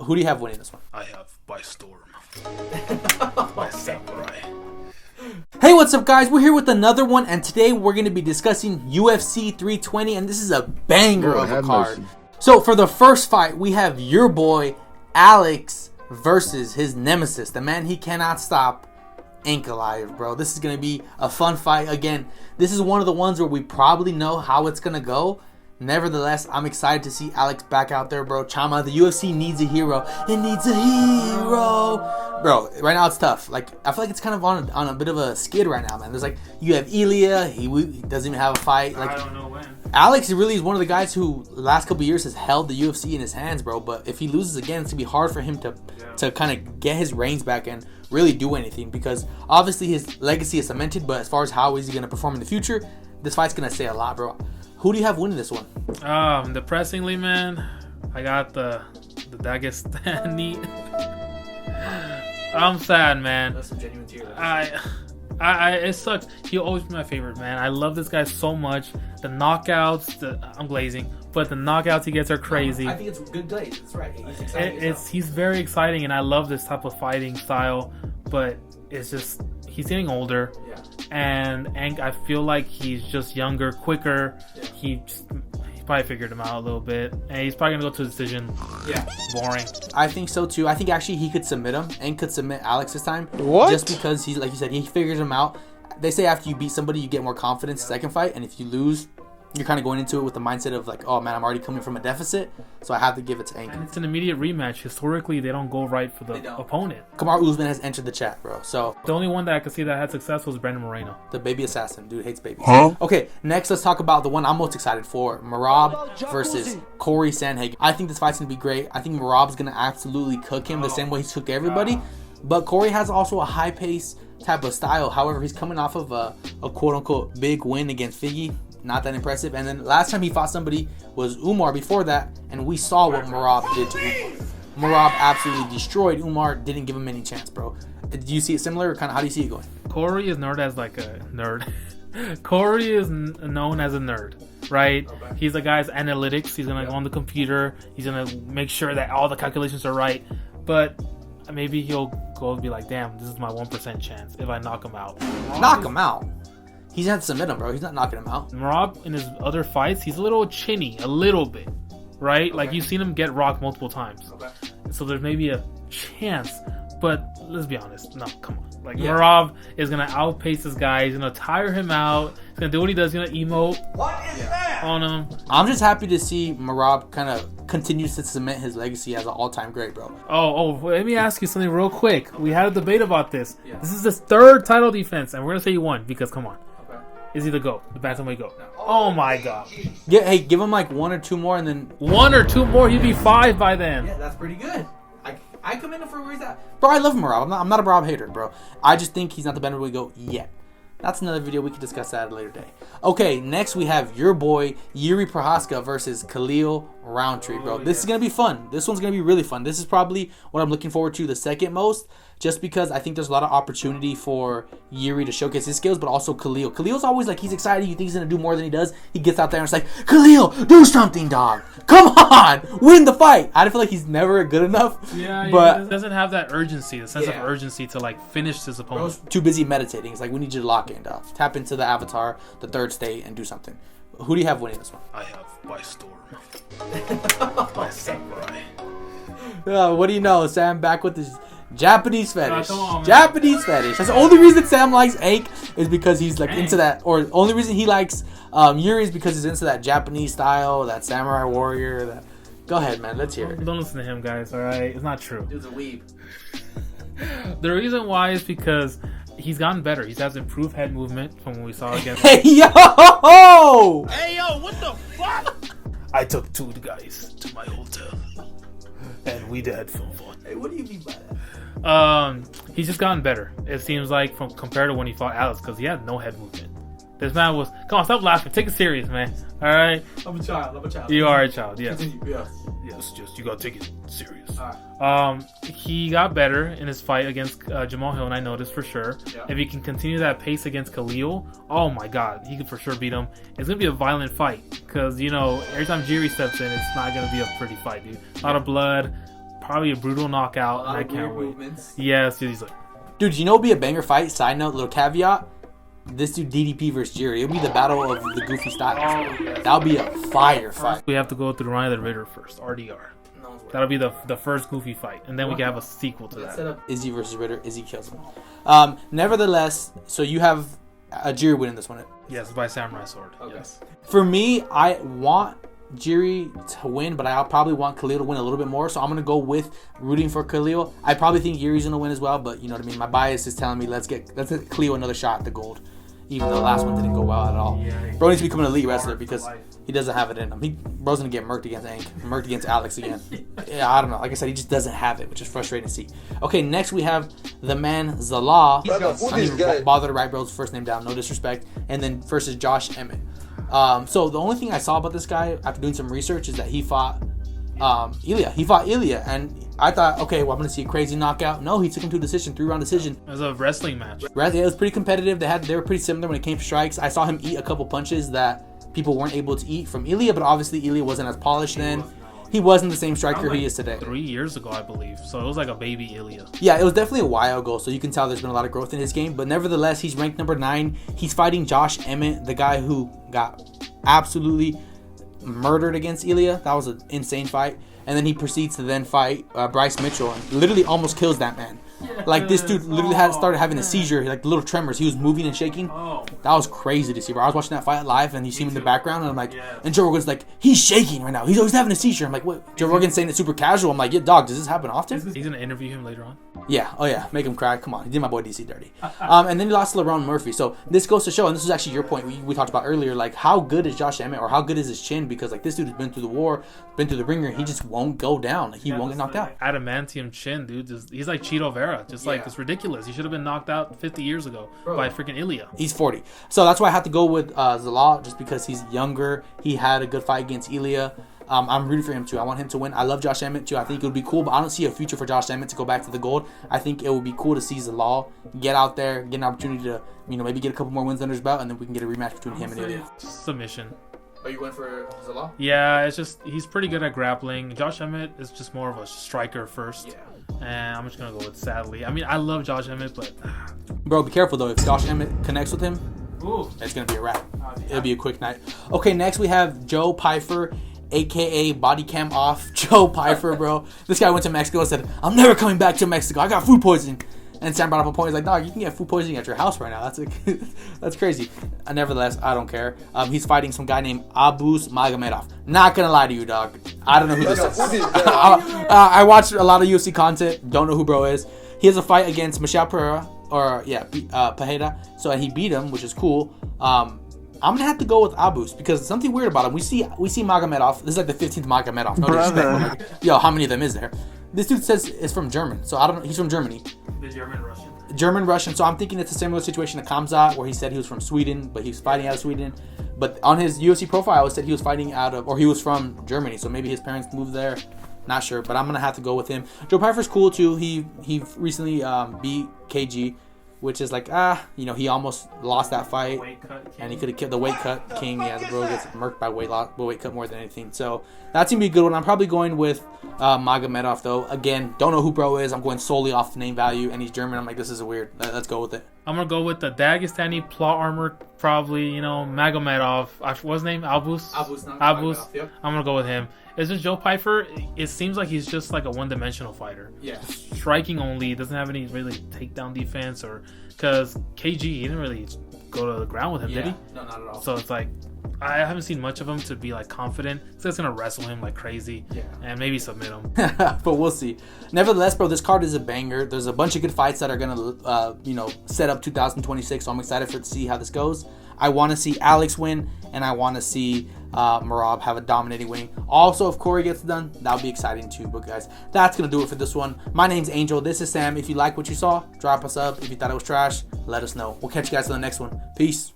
Who do you have winning this one? I have by storm. By samurai. Hey, what's up, guys? We're here with another one, and today we're going to be discussing UFC 320, and this is a banger of a card. So, for the first fight, we have your boy, Alex, versus his nemesis, the man he cannot stop, Ankalaev, bro. This is going to be a fun fight. Again, this is one of the ones where we probably know how it's going to go. Nevertheless, I'm excited to see Alex back out there, bro. Chama, the UFC needs a hero. It needs a hero. Bro, right now it's tough. Like, I feel like it's kind of on a bit of a skid right now, man. There's like, you have Ilya. He doesn't even have a fight. Like, I don't know when. Alex really is one of the guys who last couple years has held the UFC in his hands, bro. But if he loses again, it's going to be hard for him to kind of get his reins back and really do anything. Because obviously his legacy is cemented, but as far as how is he going to perform in the future, this fight's going to say a lot, bro. Who do you have winning this one? Depressingly, man, I got the Dagestani. I'm sad, man. That's some genuine tears. It sucks. He'll always be my favorite, man. I love this guy so much. The knockouts, I'm glazing, but the knockouts he gets are crazy. I think it's good glaze. That's right. He's exciting. He's very exciting, and I love this type of fighting style. But it's just he's getting older. Yeah. And I feel like he's just younger, quicker. Yeah. He probably figured him out a little bit, and he's probably gonna go to a decision. Yeah, boring. I think so too. I think actually he could submit him and could submit Alex this time. What? Just because he's, like you said, he figures him out. They say after you beat somebody, you get more confidence second fight, and if you lose, you're kind of going into it with the mindset of like, oh man, I'm already coming from a deficit, so I have to give it to Ank. And it's an immediate rematch. Historically, they don't go right for the opponent. Kamaru Usman has entered the chat, bro. So the only one that I could see that had success was Brandon Moreno. The baby assassin. Dude hates babies. Huh? Okay, next let's talk about the one I'm most excited for. Merab versus Corey Sandhagen. I think this fight's going to be great. I think Merab's going to absolutely cook him the same way he took everybody. But Corey has also a high pace type of style. However, he's coming off of a quote-unquote big win against Figgy. Not that impressive. And then last time he fought somebody was Umar before that, and we saw what Merab did to Umar. Merab absolutely destroyed Umar, didn't give him any chance, bro. Do you see it similar, or kind of how do you see it going? Corey is known as like a nerd. Corey is known as a nerd, right? Okay. He's a guy's analytics. He's gonna go on the computer. He's gonna make sure that all the calculations are right. But maybe he'll go and be like, damn, this is my 1% chance if I knock him out. Knock him out? He's had to submit him, bro. He's not knocking him out. Merab, in his other fights, he's a little chinny, a little bit, right? Okay. Like, you've seen him get rocked multiple times. Okay. So there's maybe a chance, but let's be honest. No, come on. Like, Merab is going to outpace this guy. He's going to tire him out. He's going to do what he does. He's going to emote on him. I'm just happy to see Merab kind of continues to cement his legacy as an all-time great, bro. Oh, let me ask you something real quick. We had a debate about this. Yeah. This is his third title defense, and we're going to say he won because, come on. Is he the GOAT? The bantamweight GOAT? Oh my god. Yeah, hey, give him like one or two more and then... One or two more, he'd be 5 by then. Yeah, that's pretty good. I come in for where he's at. Bro, I love Merab. I'm not a Merab hater, bro. I just think he's not the bantamweight GOAT yet. That's another video. We can discuss that at a later day. Okay, next we have your boy, Yuri Prohaska versus Khalil Roundtree, bro. This is going to be fun. This one's going to be really fun. This is probably what I'm looking forward to the second most, just because I think there's a lot of opportunity for Yuri to showcase his skills, but also Khalil. Khalil's always like, he's excited. You think he's going to do more than he does. He gets out there and it's like, Khalil, do something, dog. Come on, win the fight. I feel like he's never good enough. Yeah, but he doesn't have that urgency, the sense of urgency to like finish his opponent. Bro's too busy meditating. It's like, we need you to lock in, dog. Tap into the avatar, the third state, and do something. Who do you have winning this one? I have by storm. By samurai. What do you know? Sam back with his Japanese fetish. Come on, Japanese fetish. That's the only reason Sam likes Ank is because he's like into that, or the only reason he likes Yuri is because he's into that Japanese style, that samurai warrior. That. Go ahead, man. Let's hear it. Don't listen to him, guys. All right, it's not true. Dude's a weeb. The reason why is because he's gotten better. He has improved head movement from when we saw against. Hey yo! Hey yo! What the fuck? I took 2 guys to my hotel, and we had fun. Hey, what do you mean by that? He's just gotten better. It seems like compared to when he fought Alex, because he had no head movement. This man was. Come on, stop laughing. Take it serious, man. All right. I'm a child. You are a child. Yes. Continue, Yes. Just you gotta take it serious. All right. He got better in his fight against Jamal Hill, and I noticed for sure. Yeah. If he can continue that pace against Khalil, oh my God, he could for sure beat him. It's gonna be a violent fight because every time Jiri steps in, it's not gonna be a pretty fight, dude. A lot of blood. probably a brutal knockout, and I can't wait. Yes, he's like, dude, you know, it'd be a banger fight. Side note, little caveat. This dude DDP versus Jiri. It'll be the battle of the goofy styles. That'll be a fire fight. we have to go through Ryan the Ritter first, RDR. That'll be the first goofy fight, and then we can have a sequel to that. Izzy versus Ritter. Izzy kills him. Nevertheless, so you have a Jiri winning this one. Yes, by Samurai Sword. Okay. Yes. For me, I want Jiri to win, but I'll probably want Khalil to win a little bit more. So I'm gonna go with rooting for Khalil. I probably think Jiri's gonna win as well, but you know what I mean. My bias is telling me let's get Khalil another shot at the gold, even though the last one didn't go well at all. Bro needs to become an elite wrestler because he doesn't have it in him. Bro's gonna get murked against murked against Alex again. Yeah, I don't know. Like I said, he just doesn't have it, which is frustrating to see. Okay, next we have the man Zala. I don't even bother to write Bro's first name down. No disrespect. And then versus Josh Emmett. So the only thing I saw about this guy after doing some research is that he fought Ilya. He fought Ilya, and I thought, okay, well, I'm gonna see a crazy knockout. No, he took him to a decision, 3-round decision. It was a wrestling match. Yeah, it was pretty competitive. They were pretty similar when it came to strikes. I saw him eat a couple punches that people weren't able to eat from Ilya, but obviously Ilya wasn't as polished then. He wasn't the same striker he is today. 3 years ago, I believe. So it was like a baby Ilya. Yeah, it was definitely a while ago, so you can tell there's been a lot of growth in his game. But nevertheless, he's ranked number 9. He's fighting Josh Emmett, the guy who got absolutely murdered against Ilya. That was an insane fight. And then he proceeds to then fight Bryce Mitchell and literally almost kills that man. Like, this dude literally started having a seizure, like little tremors. He was moving and shaking. That was crazy to see, bro. I was watching that fight live, and you see him in the background, and I'm like, and Joe Rogan's like, he's shaking right now. He's always having a seizure. I'm like, what? Joe Rogan's saying it super casual. I'm like, yeah, dog, does this happen often? He's gonna interview him later on. Yeah, oh yeah, make him cry. Come on, he did my boy DC dirty. And then he lost to LeBron Murphy. So this goes to show, and this is actually your point we talked about earlier, like how good is Josh Emmett, or how good is his chin? Because like this dude has been through the war, been through the ringer, he just won't go down. Like, he won't get knocked out. Adamantium chin, dude. He's like Cheeto Vera. Like, it's ridiculous. He should have been knocked out 50 years ago by freaking Ilya. He's 40. So that's why I have to go with Zala, just because he's younger. He had a good fight against Ilya. I'm rooting for him too. I want him to win. I love Josh Emmett too. I think it would be cool, but I don't see a future for Josh Emmett to go back to the gold. I think it would be cool to see Zala get out there, get an opportunity to, maybe get a couple more wins under his belt, and then we can get a rematch between him and Ilya. Submission. Are you going for Zala? Yeah, it's just he's pretty good at grappling. Josh Emmett is just more of a striker first. Yeah. And I'm just gonna go with sadly. I mean, I love Josh Emmett, but bro, be careful though. If Josh Emmett connects with him, it's gonna be a wrap. It'll be a quick night. Okay, next we have Joe Pyfer, aka Body Cam Off. Joe Pyfer, bro. This guy went to Mexico and said, "I'm never coming back to Mexico. I got food poisoning." And Sam brought up a point. He's like, "Dog, you can get food poisoning at your house right now. That's that's crazy." Nevertheless, I don't care. He's fighting some guy named Abus Magomedov. Not gonna lie to you, dog. I don't know who this is. I watch a lot of UFC content. Don't know who bro is. He has a fight against Michel Pereira, Pereira. So he beat him, which is cool. I'm gonna have to go with Abus because something weird about him. We see Magomedov. This is like the 15th Magomedov. No disrespect. Like, yo, how many of them is there? This dude says it's from German, so I don't know. He's from Germany. The German-Russian. German-Russian. So I'm thinking it's a similar situation to Kamzat, where he said he was from Sweden, but he was fighting out of Sweden. But on his UFC profile, it said he was fighting he was from Germany. So maybe his parents moved there. Not sure, but I'm gonna have to go with him. Joe Pyfer's cool too. He recently beat KG, which is like he almost lost that fight, and he could have killed the weight cut king. Yeah, the bro gets murked by weight cut more than anything. So that's gonna be a good one. I'm probably going with Magomedov though. Again, don't know who bro is. I'm going solely off the name value, and he's German. I'm like, this is weird. Let's go with it. I'm gonna go with the Dagestani plot armor, probably. Magomedov. What's his name? Abus. Yep. I'm gonna go with him. It's just Joe Pyfer. It seems like he's just like a one-dimensional fighter. Yeah. Striking only. Doesn't have any really takedown defense, or because KG he didn't really go to the ground with him, did he? No, not at all. So it's like I haven't seen much of him to be like confident. So it's gonna wrestle him like crazy, and maybe submit him. But we'll see. Nevertheless, bro, this card is a banger. There's a bunch of good fights that are gonna set up 2026. So I'm excited to see how this goes. I want to see Alex win, and I want to see Merab have a dominating win. Also, if Corey gets done, that would be exciting too. But guys, that's going to do it for this one. My name's Angel. This is Sam. If you like what you saw, drop us up. If you thought it was trash, let us know. We'll catch you guys on the next one. Peace.